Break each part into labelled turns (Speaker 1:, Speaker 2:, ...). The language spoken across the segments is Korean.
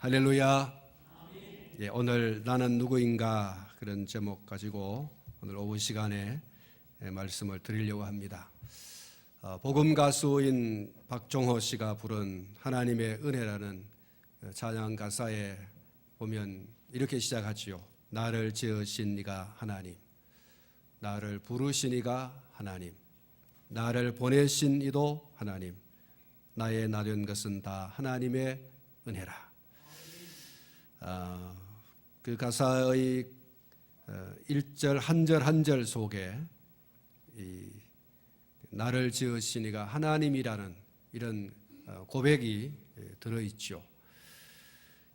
Speaker 1: 할렐루야. 예, 오늘 나는 누구인가 그런 제목 가지고 오늘 오후 시간에 말씀을 드리려고 합니다. 복음 가수인 박종호 씨가 부른 하나님의 은혜라는 찬양 가사에 보면 이렇게 시작하지요. 나를 지으신 이가 하나님, 나를 부르신 이가 하나님, 나를 보내신 이도 하나님, 나의 나 된 것은 다 하나님의 은혜라. 그 가사의 1절 한 절 한 절 속에 이 나를 지으신 이가 하나님이라는 이런 고백이 들어있죠.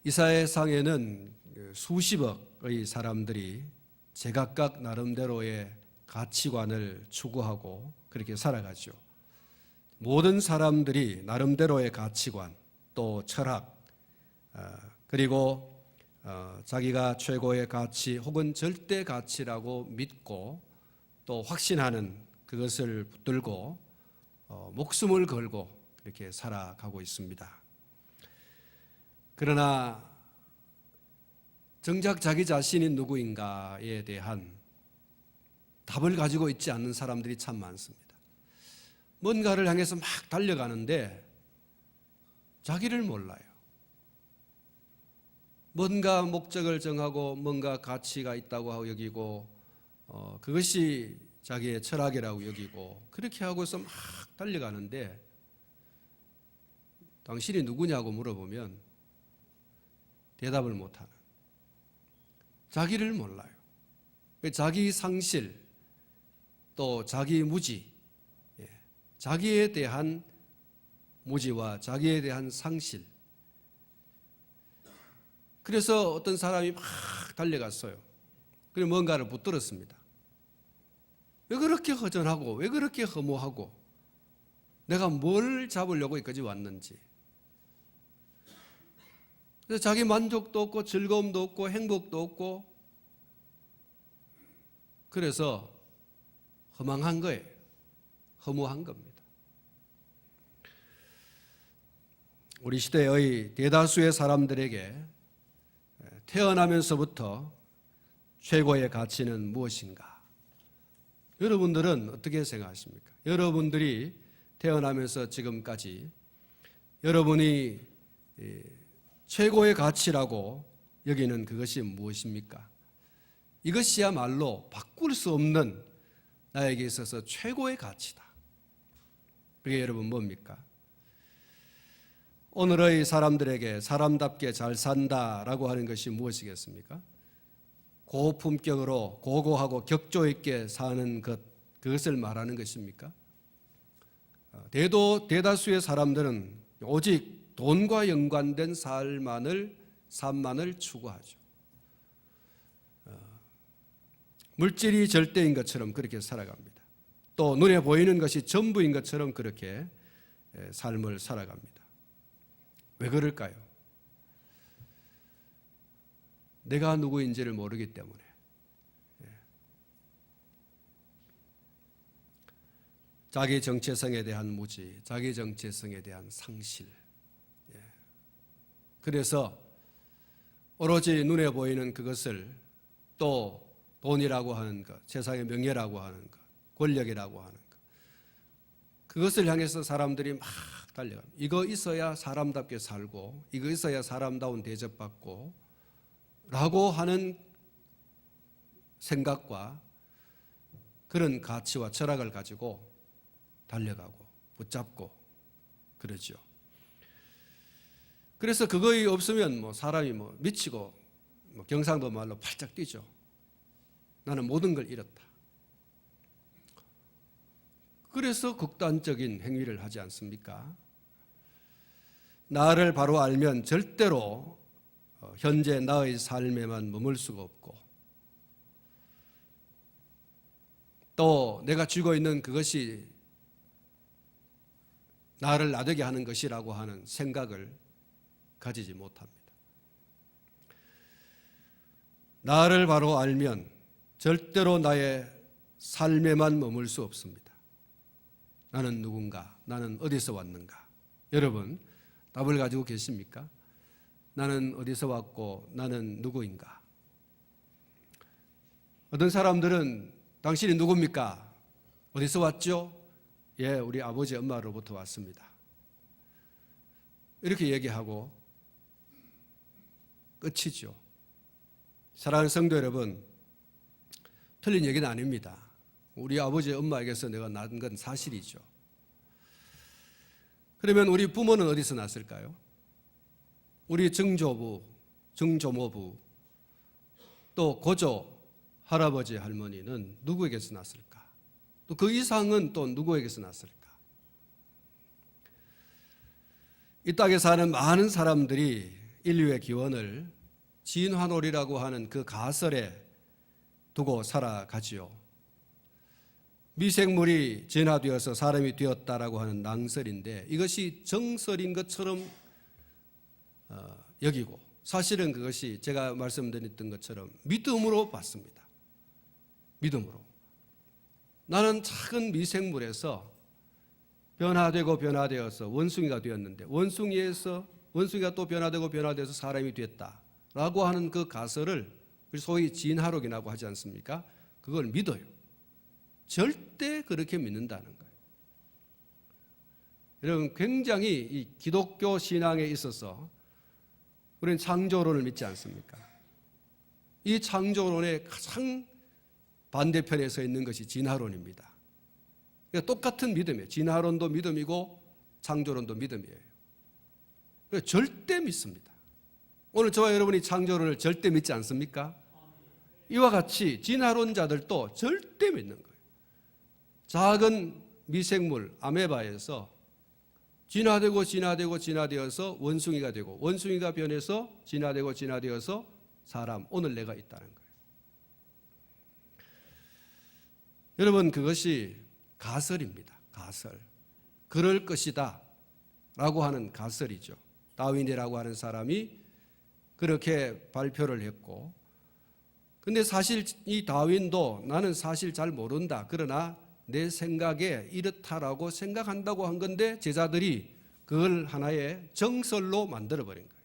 Speaker 1: 이 세상에는 수십억의 사람들이 제각각 나름대로의 가치관을 추구하고 그렇게 살아가죠. 모든 사람들이 나름대로의 가치관, 또 철학, 그리고 자기가 최고의 가치 혹은 절대 가치라고 믿고 또 확신하는 그것을 붙들고 목숨을 걸고 그렇게 살아가고 있습니다. 그러나 정작 자기 자신이 누구인가에 대한 답을 가지고 있지 않는 사람들이 참 많습니다. 뭔가를 향해서 막 달려가는데 자기를 몰라요. 뭔가 목적을 정하고 뭔가 가치가 있다고 여기고 그것이 자기의 철학이라고 여기고 그렇게 하고서 막 달려가는데 당신이 누구냐고 물어보면 대답을 못하는, 자기를 몰라요. 자기 상실 또 자기 무지, 자기에 대한 무지와 자기에 대한 상실. 그래서 어떤 사람이 막 달려갔어요. 그리고 뭔가를 붙들었습니다. 왜 그렇게 허전하고 왜 그렇게 허무하고 내가 뭘 잡으려고 여기까지 왔는지. 그래서 자기 만족도 없고 즐거움도 없고 행복도 없고 그래서 허망한 거예요. 허무한 겁니다. 우리 시대의 대다수의 사람들에게 태어나면서부터 최고의 가치는 무엇인가? 여러분들은 어떻게 생각하십니까? 여러분들이 태어나면서 지금까지 여러분이 최고의 가치라고 여기는 그것이 무엇입니까? 이것이야말로 바꿀 수 없는 나에게 있어서 최고의 가치다. 그게 여러분 뭡니까? 오늘의 사람들에게 사람답게 잘 산다라고 하는 것이 무엇이겠습니까? 고품격으로 고고하고 격조 있게 사는 것, 그것을 말하는 것입니까? 대다수의 사람들은 오직 돈과 연관된 삶만을 추구하죠. 물질이 절대인 것처럼 그렇게 살아갑니다. 또 눈에 보이는 것이 전부인 것처럼 그렇게 삶을 살아갑니다. 왜 그럴까요? 내가 누구인지를 모르기 때문에. 자기 정체성에 대한 무지, 자기 정체성에 대한 상실. 그래서 오로지 눈에 보이는 그것을, 또 돈이라고 하는 것, 세상의 명예라고 하는 것, 권력이라고 하는 것, 그것을 향해서 사람들이 막 달려갑니다. 이거 있어야 사람답게 살고 이거 있어야 사람다운 대접받고 라고 하는 생각과 그런 가치와 철학을 가지고 달려가고 붙잡고 그러죠. 그래서 그거이 없으면 사람이 미치고 경상도 말로 팔짝 뛰죠. 나는 모든 걸 잃었다. 그래서 극단적인 행위를 하지 않습니까? 나를 바로 알면 절대로 현재 나의 삶에만 머물 수가 없고, 또 내가 쥐고 있는 그것이 나를 나되게 하는 것이라고 하는 생각을 가지지 못합니다. 나를 바로 알면 절대로 나의 삶에만 머물 수 없습니다. 나는 누군가? 나는 어디서 왔는가? 여러분 답을 가지고 계십니까? 나는 어디서 왔고 나는 누구인가? 어떤 사람들은 당신이 누굽니까? 어디서 왔죠? 예, 우리 아버지 엄마로부터 왔습니다. 이렇게 얘기하고 끝이죠. 사랑하는 성도 여러분, 틀린 얘기는 아닙니다. 우리 아버지 엄마에게서 내가 낳은 건 사실이죠. 그러면 우리 부모는 어디서 났을까요? 우리 증조부, 증조모부, 또 고조, 할아버지, 할머니는 누구에게서 났을까? 또 그 이상은 또 누구에게서 났을까? 이 땅에 사는 많은 사람들이 인류의 기원을 진화론이라고 하는 그 가설에 두고 살아가지요. 미생물이 진화되어서 사람이 되었다라고 하는 낭설인데 이것이 정설인 것처럼 여기고 사실은 그것이 제가 말씀드렸던 것처럼 믿음으로 받습니다. 믿음으로. 나는 작은 미생물에서 변화되고 변화되어서 원숭이가 되었는데 원숭이가 또 변화되고 변화되어서 사람이 됐다라고 하는 그 가설을 소위 진화론이라고 하지 않습니까? 그걸 믿어요. 절대 그렇게 믿는다는 거예요. 여러분, 굉장히 이 기독교 신앙에 있어서 우리는 창조론을 믿지 않습니까? 이 창조론의 가장 반대편에 서 있는 것이 진화론입니다. 그러니까 똑같은 믿음이에요. 진화론도 믿음이고 창조론도 믿음이에요. 그래서 절대 믿습니다. 오늘 저와 여러분이 창조론을 절대 믿지 않습니까? 이와 같이 진화론자들도 절대 믿는 거예요. 작은 미생물 아메바에서 진화되어서 원숭이가 되고 원숭이가 변해서 진화되어서 사람, 오늘 내가 있다는 거예요. 여러분, 그것이 가설입니다. 가설. 그럴 것이다 라고 하는 가설이죠. 다윈이라고 하는 사람이 그렇게 발표를 했고, 근데 사실 이 다윈도 나는 사실 잘 모른다, 그러나 내 생각에 이렇다라고 생각한다고 한 건데 제자들이 그걸 하나의 정설로 만들어버린 거예요.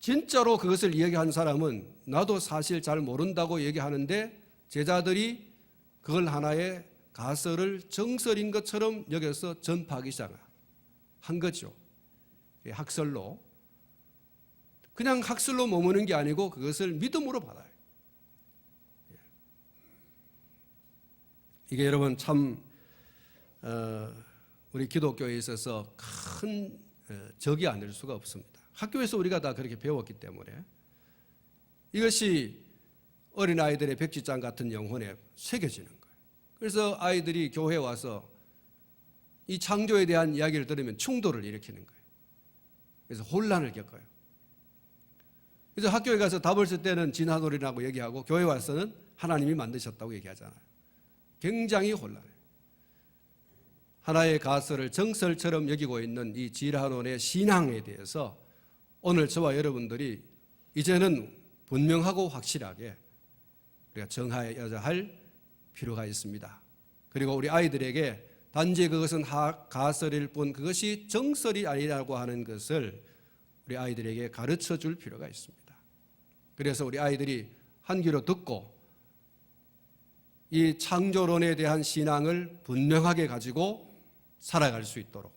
Speaker 1: 진짜로 그것을 이야기한 사람은 나도 사실 잘 모른다고 얘기하는데 제자들이 그걸 하나의 가설을 정설인 것처럼 여겨서 전파하기 시작한 거죠. 학설로. 그냥 학설로 머무는 게 아니고 그것을 믿음으로 받아요. 이게 여러분 참 우리 기독교에 있어서 큰 적이 아닐 수가 없습니다. 학교에서 우리가 다 그렇게 배웠기 때문에 이것이 어린아이들의 백지장 같은 영혼에 새겨지는 거예요. 그래서 아이들이 교회에 와서 이 창조에 대한 이야기를 들으면 충돌을 일으키는 거예요. 그래서 혼란을 겪어요. 그래서 학교에 가서 답을 쓸 때는 진화론이라고 얘기하고 교회 와서는 하나님이 만드셨다고 얘기하잖아요. 굉장히 혼란해요. 하나의 가설을 정설처럼 여기고 있는 이 진화론의 신앙에 대해서 오늘 저와 여러분들이 이제는 분명하고 확실하게 우리가 정하여야 할 필요가 있습니다. 그리고 우리 아이들에게 단지 그것은 가설일 뿐 그것이 정설이 아니라고 하는 것을 우리 아이들에게 가르쳐 줄 필요가 있습니다. 그래서 우리 아이들이 한 귀로 듣고 이 창조론에 대한 신앙을 분명하게 가지고 살아갈 수 있도록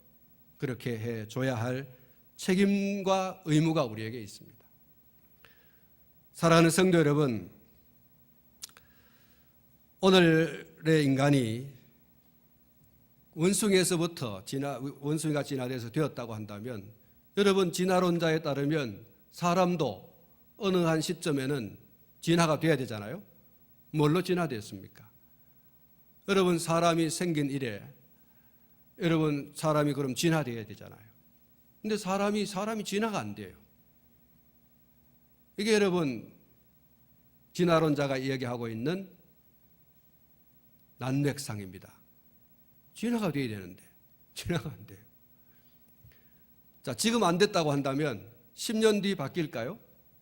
Speaker 1: 그렇게 해줘야 할 책임과 의무가 우리에게 있습니다. 사랑하는 성도 여러분, 오늘의 인간이 원숭이가 진화돼서 되었다고 한다면 여러분, 진화론자에 따르면 사람도 어느 한 시점에는 진화가 돼야 되잖아요. 뭘로 진화됐습니까? 여러분, 사람이 생긴 이래 여러분, 사람이 그럼 진화돼야 되잖아요. 근데 사람이 진화가 안 돼요. 이게 여러분, 진화론자가 이야기하고 있는 난맥상입니다. 진화가 돼야 되는데 진화가 안 돼요. 자, 지금 안 됐다고 한다면 10년 뒤 바뀔까요?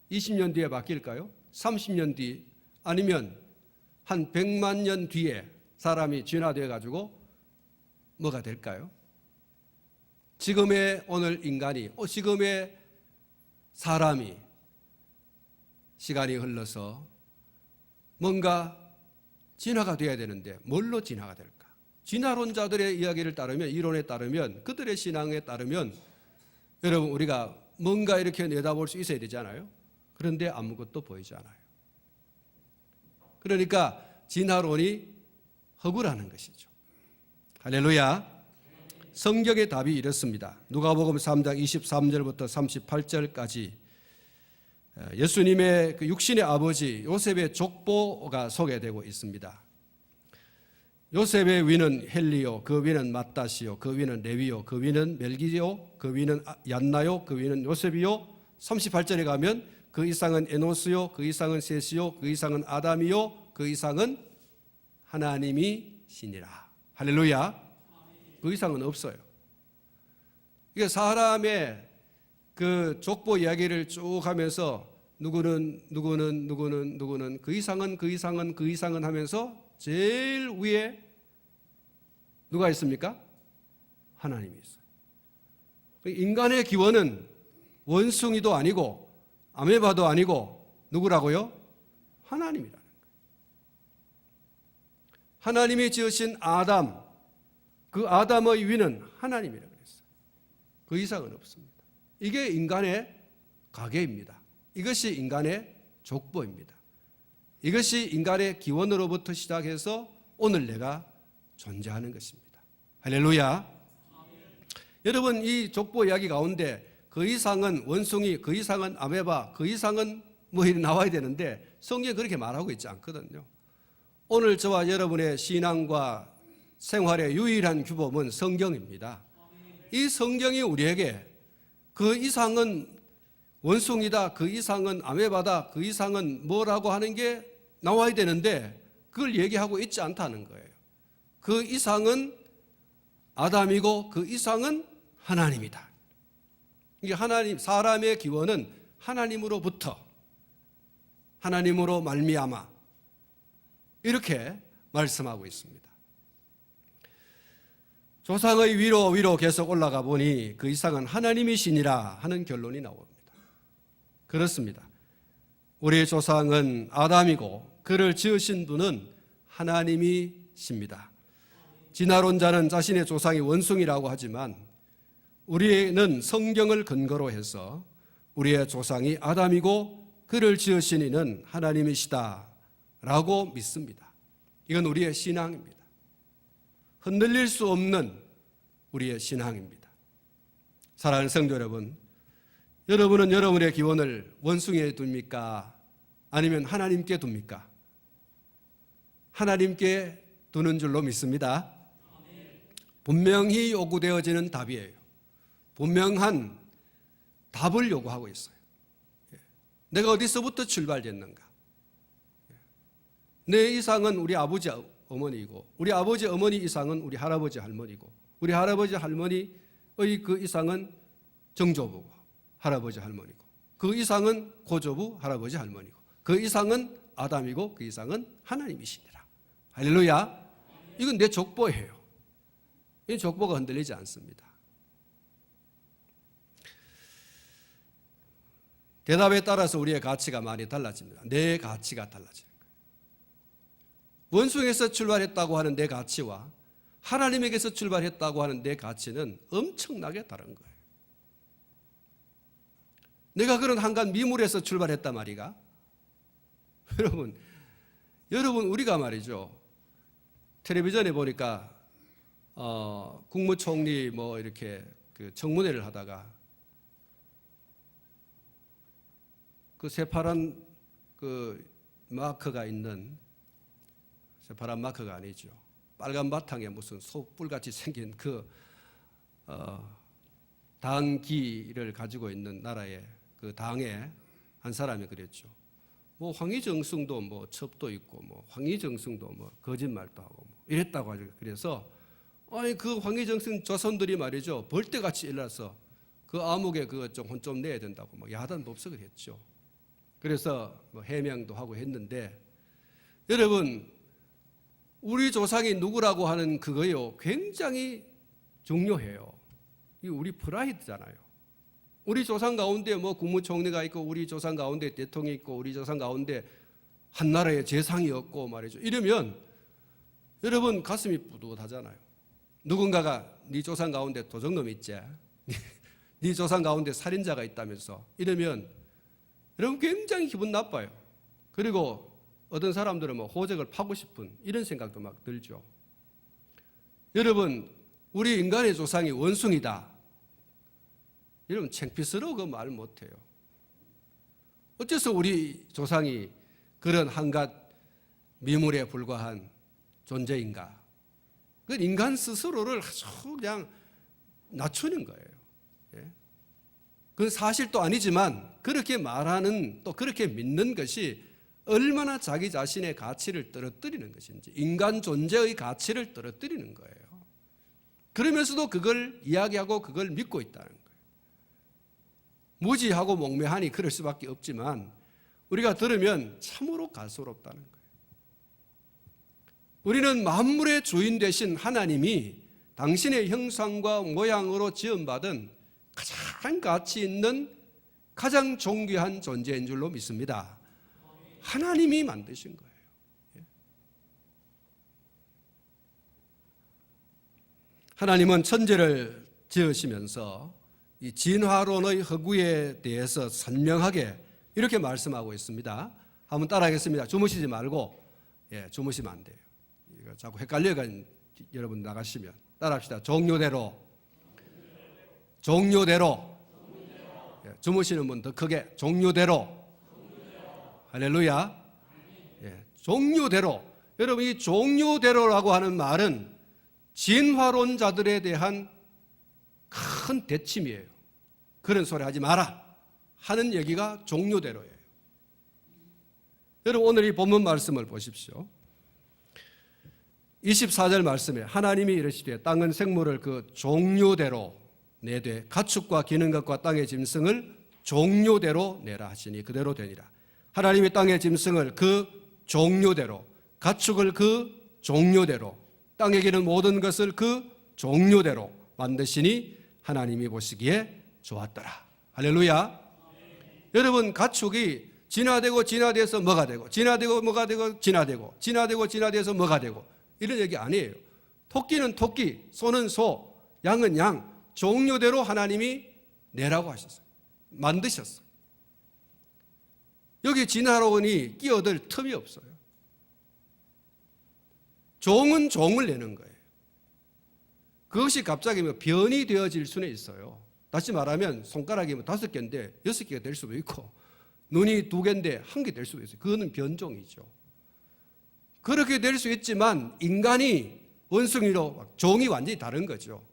Speaker 1: 20년 뒤에 바뀔까요? 30년 뒤, 아니면 한 100만 년 뒤에 사람이 진화되어 가지고 뭐가 될까요? 지금의 오늘 인간이, 지금의 사람이 시간이 흘러서 뭔가 진화가 되어야 되는데 뭘로 진화가 될까? 진화론자들의 이야기를 따르면, 이론에 따르면, 그들의 신앙에 따르면 여러분 우리가 뭔가 이렇게 내다볼 수 있어야 되잖아요. 그런데 아무것도 보이지 않아요. 그러니까 진화론이 허구라는 것이죠. 할렐루야. 성경의 답이 이렇습니다. 누가복음 3장 23절부터 38절까지 예수님의 그 육신의 아버지 요셉의 족보가 소개되고 있습니다. 요셉의 위는 헬리요, 그 위는 맏다시요, 그 위는 레위요, 그 위는 멜기요, 그 위는 얀나요, 그 위는 요셉이요. 38절에 가면 그 이상은 에노스요, 그 이상은 셋이요, 그 이상은 아담이요, 그 이상은 하나님이시니라. 할렐루야. 그 이상은 없어요. 이게 사람의 그 족보 이야기를 쭉 하면서 누구는 그 이상은 하면서 제일 위에 누가 있습니까? 하나님이 있어요. 인간의 기원은 원숭이도 아니고 아메바도 아니고 누구라고요? 하나님이라는 거예요. 하나님이 지으신 아담, 그 아담의 위는 하나님이라고 그랬어요. 그 이상은 없습니다. 이게 인간의 가계입니다. 이것이 인간의 족보입니다. 이것이 인간의 기원으로부터 시작해서 오늘 내가 존재하는 것입니다. 할렐루야. 여러분, 이 족보 이야기 가운데 그 이상은 원숭이, 그 이상은 아메바, 그 이상은 뭐 이렇게 나와야 되는데 성경이 그렇게 말하고 있지 않거든요. 오늘 저와 여러분의 신앙과 생활의 유일한 규범은 성경입니다. 이 성경이 우리에게 그 이상은 원숭이다, 그 이상은 아메바다, 그 이상은 뭐라고 하는 게 나와야 되는데 그걸 얘기하고 있지 않다는 거예요. 그 이상은 아담이고 그 이상은 하나님이다. 이게 하나님, 사람의 기원은 하나님으로부터, 하나님으로 말미암아 이렇게 말씀하고 있습니다. 조상의 위로 계속 올라가 보니 그 이상은 하나님이시니라 하는 결론이 나옵니다. 그렇습니다. 우리의 조상은 아담이고 그를 지으신 분은 하나님이십니다. 진화론자는 자신의 조상이 원숭이라고 하지만 우리는 성경을 근거로 해서 우리의 조상이 아담이고 그를 지으신 이는 하나님이시다라고 믿습니다. 이건 우리의 신앙입니다. 흔들릴 수 없는 우리의 신앙입니다. 사랑하는 성도 여러분, 여러분은 여러분의 기원을 원숭이에 둡니까? 아니면 하나님께 둡니까? 하나님께 두는 줄로 믿습니다. 분명히 요구되어지는 답이에요. 분명한 답을 요구하고 있어요. 내가 어디서부터 출발됐는가? 내 이상은 우리 아버지 어머니이고 우리 아버지 어머니 이상은 우리 할아버지 할머니고 우리 할아버지 할머니의 그 이상은 정조부고 할아버지 할머니고 그 이상은 고조부 할아버지 할머니고 그 이상은 아담이고 그 이상은 하나님이시니라. 할렐루야. 이건 내 족보예요. 이 족보가 흔들리지 않습니다. 대답에 따라서 우리의 가치가 많이 달라집니다. 내 가치가 달라지는 거예요. 원숭이에서 출발했다고 하는 내 가치와 하나님에게서 출발했다고 하는 내 가치는 엄청나게 다른 거예요. 내가 그런 한간 미물에서 출발했단 말이가? 여러분 우리가 말이죠. 텔레비전에 보니까 국무총리 뭐 이렇게 그 청문회를 하다가 그 새파란 그 마크가 있는, 새파란 마크가 아니죠. 빨간 바탕에 무슨 소뿔같이 생긴 그 당기를 가지고 있는 나라의 그 당의 한 사람이 그랬죠. 뭐 황희정승도 뭐 첩도 있고 뭐 황희정승도 뭐 거짓말도 하고 뭐 이랬다고 하죠. 그래서 아니 그 황희정승 조선들이 말이죠. 벌떼같이 일어나서 그 암흑에 그거 좀 혼 좀 내야 된다고 뭐 야단 법석을 했죠. 그래서 뭐 해명도 하고 했는데 여러분 우리 조상이 누구라고 하는 그거요 굉장히 중요해요. 이 우리 프라이드잖아요. 우리 조상 가운데 뭐 국무총리가 있고, 우리 조상 가운데 대통령이 있고, 우리 조상 가운데 한 나라의 재상이 없고 말이죠. 이러면 여러분 가슴이 뿌듯하잖아요. 누군가가 네 조상 가운데 도적놈 있지, 네 조상 가운데 살인자가 있다면서 이러면 여러분 굉장히 기분 나빠요. 그리고 어떤 사람들은 뭐 호적을 파고 싶은 이런 생각도 막 들죠. 여러분, 우리 인간의 조상이 원숭이다, 여러분 창피스러워 그 말 못해요. 어째서 우리 조상이 그런 한갓 미물에 불과한 존재인가? 그 인간 스스로를 아주 그냥 낮추는 거예요. 예? 그건 사실도 아니지만 그렇게 말하는, 또 그렇게 믿는 것이 얼마나 자기 자신의 가치를 떨어뜨리는 것인지, 인간 존재의 가치를 떨어뜨리는 거예요. 그러면서도 그걸 이야기하고 그걸 믿고 있다는 거예요. 무지하고 몽매하니 그럴 수밖에 없지만 우리가 들으면 참으로 가소롭다는 거예요. 우리는 만물의 주인 되신 하나님이 당신의 형상과 모양으로 지음받은 가장 가치 있는, 가장 존귀한 존재인 줄로 믿습니다. 하나님이 만드신 거예요. 하나님은 천지를 지으시면서 이 진화론의 허구에 대해서 선명하게 이렇게 말씀하고 있습니다. 한번 따라하겠습니다. 주무시지 말고, 주무시면 안 돼요. 이거 자꾸 헷갈려가 여러분 나가시면 따라합시다. 종료대로. 주무시는 분 더 크게 종료대로. 할렐루야. 종료대로. 여러분, 이 종료대로라고 하는 말은 진화론자들에 대한 큰 대침이에요. 그런 소리 하지 마라 하는 얘기가 종료대로예요. 여러분, 오늘 이 본문 말씀을 보십시오. 24절 말씀에 하나님이 이르시되 땅은 생물을 그 종료대로 내되 가축과 기는 것과 땅의 짐승을 종료대로 내라 하시니 그대로 되니라. 하나님이 땅의 짐승을 그 종료대로, 가축을 그 종료대로, 땅에 기는 모든 것을 그 종료대로 만드시니 하나님이 보시기에 좋았더라. 할렐루야. 여러분, 가축이 진화돼서 뭐가 되고, 진화되고 뭐가 되고, 진화돼서 뭐가 되고, 이런 얘기 아니에요. 토끼는 토끼, 소는 소, 양은 양, 종류대로 하나님이 내라고 하셨어요. 만드셨어요. 여기 진화론이 끼어들 틈이 없어요. 종은 종을 내는 거예요. 그것이 갑자기 변이 되어질 수는 있어요. 다시 말하면 손가락이 5개인데 6개가 될 수도 있고, 눈이 2개인데 1개 될 수도 있어요. 그거는 변종이죠. 그렇게 될 수 있지만 인간이 원숭이로 종이 완전히 다른 거죠.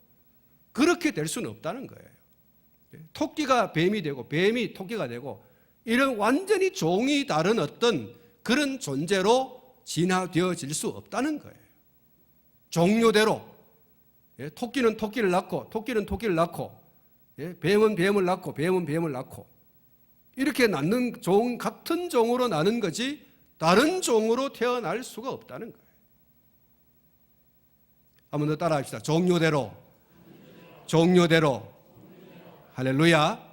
Speaker 1: 그렇게 될 수는 없다는 거예요. 토끼가 뱀이 되고 뱀이 토끼가 되고, 이런 완전히 종이 다른 어떤 그런 존재로 진화되어질 수 없다는 거예요. 종류대로. 토끼는 토끼를 낳고, 토끼는 토끼를 낳고, 뱀은 뱀을 낳고, 뱀은 뱀을 낳고, 이렇게 낳는 종, 같은 종으로 나는 거지 다른 종으로 태어날 수가 없다는 거예요. 한 번 더 따라합시다. 종류대로. 종류대로. 할렐루야.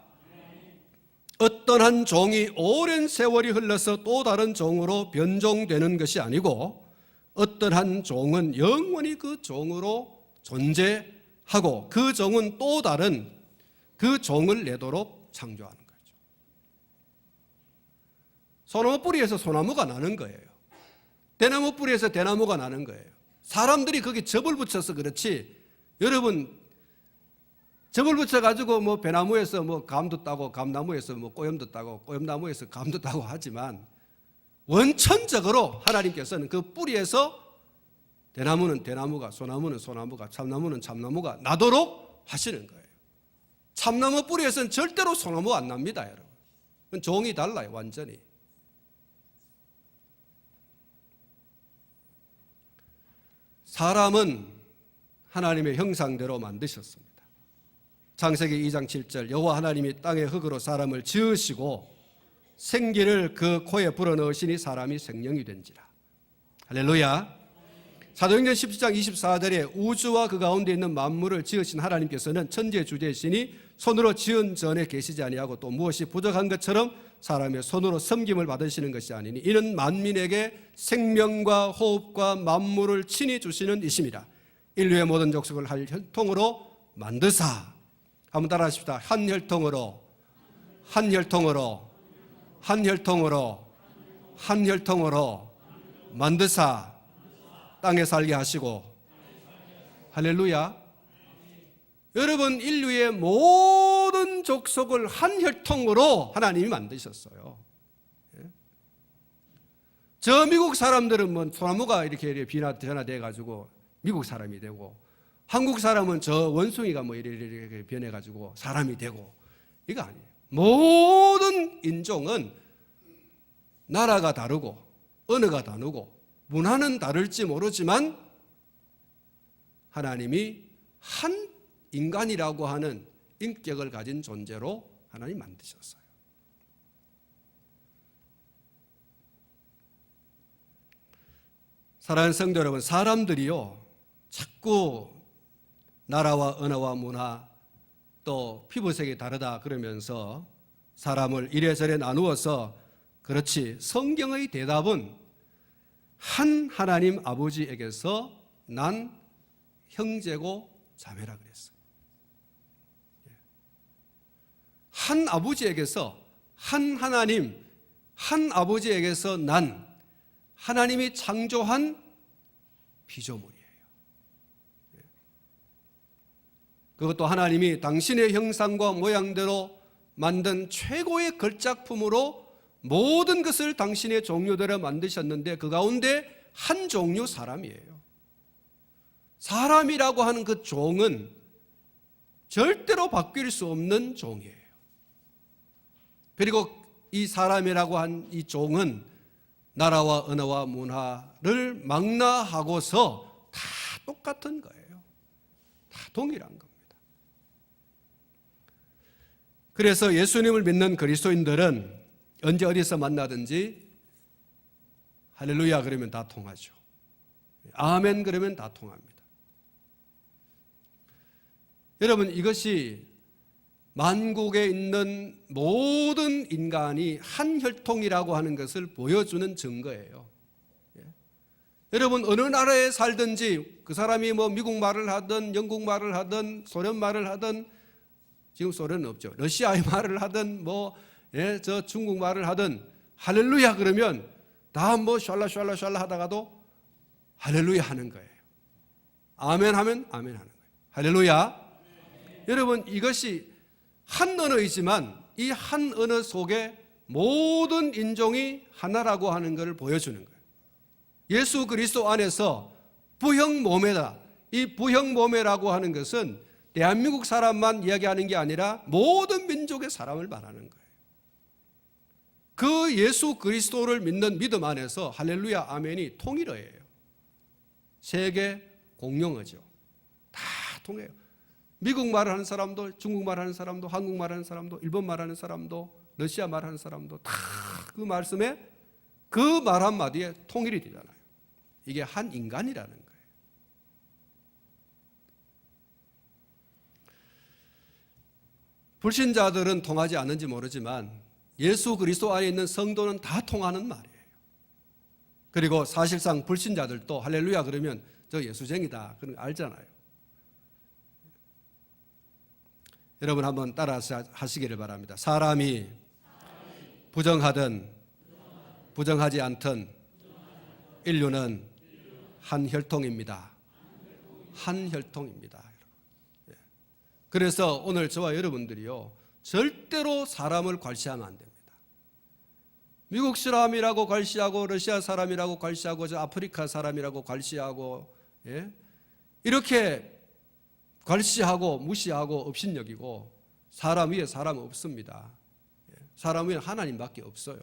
Speaker 1: 어떤 한 종이 오랜 세월이 흘러서 또 다른 종으로 변종되는 것이 아니고, 어떤 한 종은 영원히 그 종으로 존재하고 그 종은 또 다른 그 종을 내도록 창조하는 거죠. 소나무 뿌리에서 소나무가 나는 거예요. 대나무 뿌리에서 대나무가 나는 거예요. 사람들이 거기 접을 붙여서 그렇지, 여러분, 접을 붙여가지고 뭐 배나무에서 뭐 감도 따고, 감나무에서 뭐 꼬염도 따고, 꼬염나무에서 감도 따고 하지만, 원천적으로 하나님께서는 그 뿌리에서 대나무는 대나무가, 소나무는 소나무가, 참나무는 참나무가 나도록 하시는 거예요. 참나무 뿌리에서는 절대로 소나무 안 납니다, 여러분. 그건 종이 달라요, 완전히. 사람은 하나님의 형상대로 만드셨습니다. 창세기 2장 7절, 여호와 하나님이 땅의 흙으로 사람을 지으시고 생기를 그 코에 불어넣으시니 사람이 생명이 된지라. 할렐루야. 사도행전 17장 24절에 우주와 그 가운데 있는 만물을 지으신 하나님께서는 천지의 주제이시니 손으로 지은 전에 계시지 아니하고 또 무엇이 부족한 것처럼 사람의 손으로 섬김을 받으시는 것이 아니니 이는 만민에게 생명과 호흡과 만물을 친히 주시는 이심이라. 인류의 모든 족속을 한 혈통으로 만드사. 한번 따라하십시다. 한 혈통으로, 한 혈통으로, 한 혈통으로, 한 혈통으로 만드사 땅에 살게 하시고. 할렐루야. 여러분, 인류의 모든 족속을 한 혈통으로 하나님이 만드셨어요. 저 미국 사람들은 뭐 소나무가 이렇게 변화돼 가지고 미국 사람이 되고, 한국 사람은 저 원숭이가 뭐 이렇게 변해 가지고 사람이 되고, 이거 아니에요. 모든 인종은 나라가 다르고 언어가 다르고 문화는 다를지 모르지만 하나님이 한 인간이라고 하는 인격을 가진 존재로 하나님 만드셨어요. 사랑하는 성도 여러분, 사람들이요 자꾸 나라와 언어와 문화 또 피부색이 다르다 그러면서 사람을 이래저래 나누어서, 그렇지, 성경의 대답은 한 하나님 아버지에게서 난 형제고 자매라 그랬어요. 한 아버지에게서, 한 하나님, 한 아버지에게서 난 하나님이 창조한 피조물이에요. 그것도 하나님이 당신의 형상과 모양대로 만든 최고의 걸작품으로 모든 것을 당신의 종류대로 만드셨는데 그 가운데 한 종류 사람이에요. 사람이라고 하는 그 종은 절대로 바뀔 수 없는 종이에요. 그리고 이 사람이라고 한 이 종은 나라와 언어와 문화를 망라하고서 다 똑같은 거예요. 다 동일한 겁니다. 그래서 예수님을 믿는 그리스도인들은 언제 어디서 만나든지 할렐루야 그러면 다 통하죠. 아멘 그러면 다 통합니다. 여러분, 이것이 만국에 있는 모든 인간이 한 혈통이라고 하는 것을 보여주는 증거예요. 여러분, 어느 나라에 살든지 그 사람이 뭐 미국 말을 하든 영국 말을 하든 소련 말을 하든, 지금 소련은 없죠, 러시아의 말을 하든 저 중국 말을 하든 할렐루야 그러면 다 뭐 샬라 하다가도 할렐루야 하는 거예요. 아멘 하면 아멘 하는 거예요. 할렐루야. 여러분, 이것이 한 언어이지만 이 한 언어 속에 모든 인종이 하나라고 하는 것을 보여주는 거예요. 예수 그리스도 안에서 부형모매다. 이 부형모매라고 하는 것은 대한민국 사람만 이야기하는 게 아니라 모든 민족의 사람을 말하는 거예요. 그 예수 그리스도를 믿는 믿음 안에서 할렐루야 아멘이 통일어예요. 세계 공용어죠. 다 통해요. 미국 말하는 사람도, 중국 말하는 사람도, 한국 말하는 사람도, 일본 말하는 사람도, 러시아 말하는 사람도 다 그 말씀에, 그 말 한마디에 통일이 되잖아요. 이게 한 인간이라는 거예요. 불신자들은 통하지 않는지 모르지만 예수 그리스도 안에 있는 성도는 다 통하는 말이에요. 그리고 사실상 불신자들도 할렐루야 그러면 저 예수쟁이다 그런 거 알잖아요. 여러분 한번 따라 하시기를 바랍니다. 사람이 부정하든 부정하지 않든 인류는 한 혈통입니다. 한 혈통입니다. 그래서 오늘 저와 여러분들이요 절대로 사람을 괄시하면 안 됩니다. 미국 사람이라고 괄시하고 러시아 사람이라고 괄시하고 저 아프리카 사람이라고 괄시하고 이렇게 괄시하고 무시하고 업신여기고, 사람 위에 사람 없습니다. 사람 위에 하나님밖에 없어요.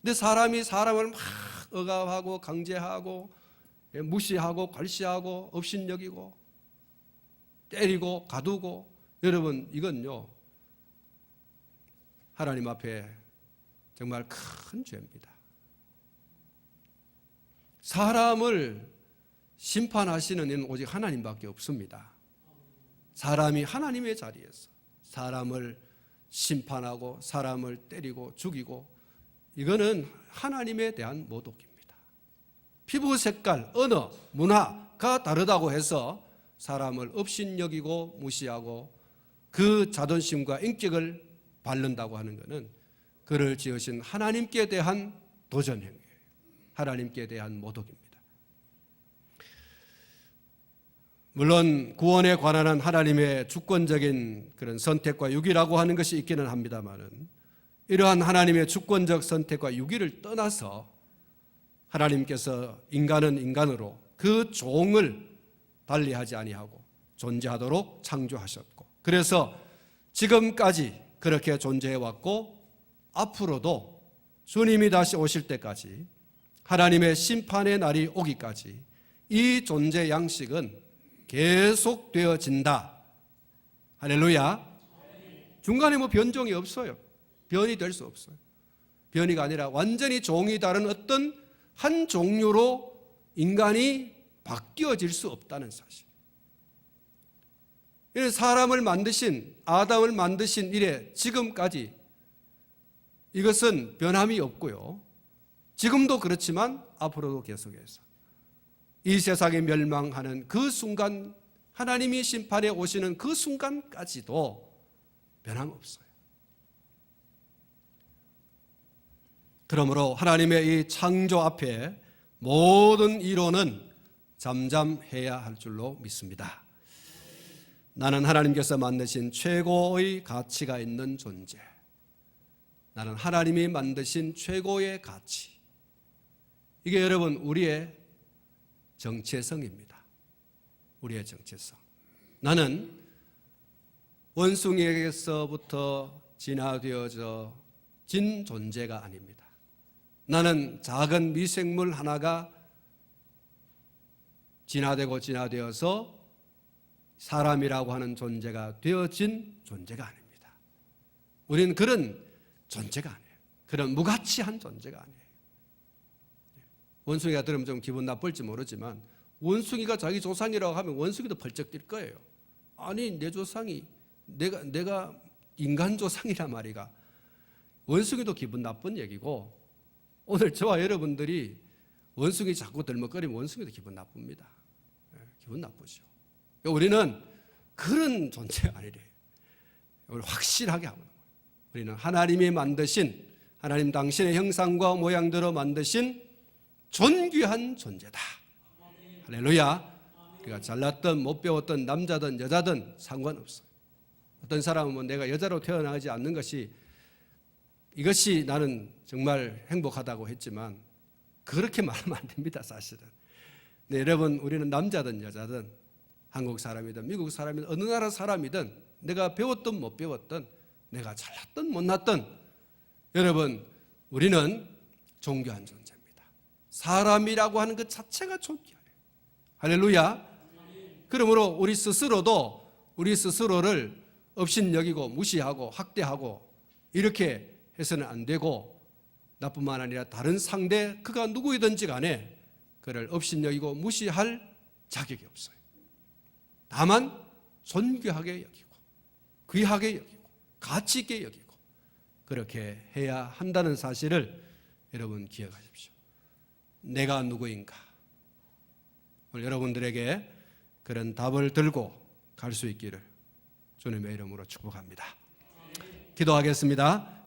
Speaker 1: 근데 사람이 사람을 막 억압하고 강제하고 무시하고 괄시하고 업신여기고 때리고 가두고, 여러분 이건요 하나님 앞에 정말 큰 죄입니다. 사람을 심판하시는 이는 오직 하나님밖에 없습니다. 사람이 하나님의 자리에서 사람을 심판하고 사람을 때리고 죽이고, 이거는 하나님에 대한 모독입니다. 피부 색깔, 언어, 문화가 다르다고 해서 사람을 업신여기고 무시하고 그 자존심과 인격을 밟는다고 하는 것은 그를 지으신 하나님께 대한 도전 행위예요. 하나님께 대한 모독입니다. 물론 구원에 관한 하나님의 주권적인 그런 선택과 유기라고 하는 것이 있기는 합니다만은, 이러한 하나님의 주권적 선택과 유기를 떠나서 하나님께서 인간은 인간으로 그 종을 달리하지 아니하고 존재하도록 창조하셨고, 그래서 지금까지 그렇게 존재해 왔고, 앞으로도 주님이 다시 오실 때까지, 하나님의 심판의 날이 오기까지 이 존재 양식은 계속되어진다. 할렐루야. 중간에 변종이 없어요. 변이 될 수 없어요. 변이가 아니라 완전히 종이 다른 어떤 한 종류로 인간이 바뀌어질 수 없다는 사실. 사람을 만드신, 아담을 만드신 이래 지금까지 이것은 변함이 없고요. 지금도 그렇지만 앞으로도 계속해서 이 세상이 멸망하는 그 순간, 하나님이 심판에 오시는 그 순간까지도 변함없어요. 그러므로 하나님의 이 창조 앞에 모든 이론은 잠잠해야 할 줄로 믿습니다. 나는 하나님께서 만드신 최고의 가치가 있는 존재. 나는 하나님이 만드신 최고의 가치. 이게 여러분 우리의 정체성입니다. 우리의 정체성. 나는 원숭이에게서부터 진화되어져 진 존재가 아닙니다. 나는 작은 미생물 하나가 진화되어서 사람이라고 하는 존재가 되어진 존재가 아닙니다. 우리는 그런 존재가 아니에요. 그런 무가치한 존재가 아니에요. 원숭이가 들으면 좀 기분 나쁠지 모르지만, 원숭이가 자기 조상이라고 하면 원숭이도 펄쩍 뛸 거예요. 아니, 내 조상이 내가 인간 조상이란 말이가. 원숭이도 기분 나쁜 얘기고, 오늘 저와 여러분들이 원숭이 자꾸 들먹거리면 원숭이도 기분 나쁩니다. 기분 나쁘죠. 우리는 그런 존재가 아니래요. 우리 확실하게 하고, 우리는 하나님이 만드신, 하나님 당신의 형상과 모양대로 만드신 존귀한 존재다. 할렐루야. 우리가 잘났든 못 배웠든 남자든 여자든 상관없어요. 어떤 사람은 내가 여자로 태어나지 않는 것이, 이것이 나는 정말 행복하다고 했지만 그렇게 말하면 안 됩니다. 사실은. 네, 여러분, 우리는 남자든 여자든 한국 사람이든 미국 사람이든 어느 나라 사람이든 내가 배웠든 못 배웠든 내가 잘났든 못났든 여러분, 우리는 존귀한 존재입니다. 사람이라고 하는 것 자체가 존귀해요. 할렐루야. 그러므로 우리 스스로도 우리 스스로를 업신여기고 무시하고 학대하고 이렇게 해서는 안 되고, 나뿐만 아니라 다른 상대 그가 누구이든지 간에 그를 업신여기고 무시할 자격이 없어요. 다만 존귀하게 여기고 귀하게 여기고 가치 있게 여기고 그렇게 해야 한다는 사실을 여러분 기억하십시오. 내가 누구인가? 오늘 여러분들에게 그런 답을 들고 갈 수 있기를 주님의 이름으로 축복합니다. 기도하겠습니다.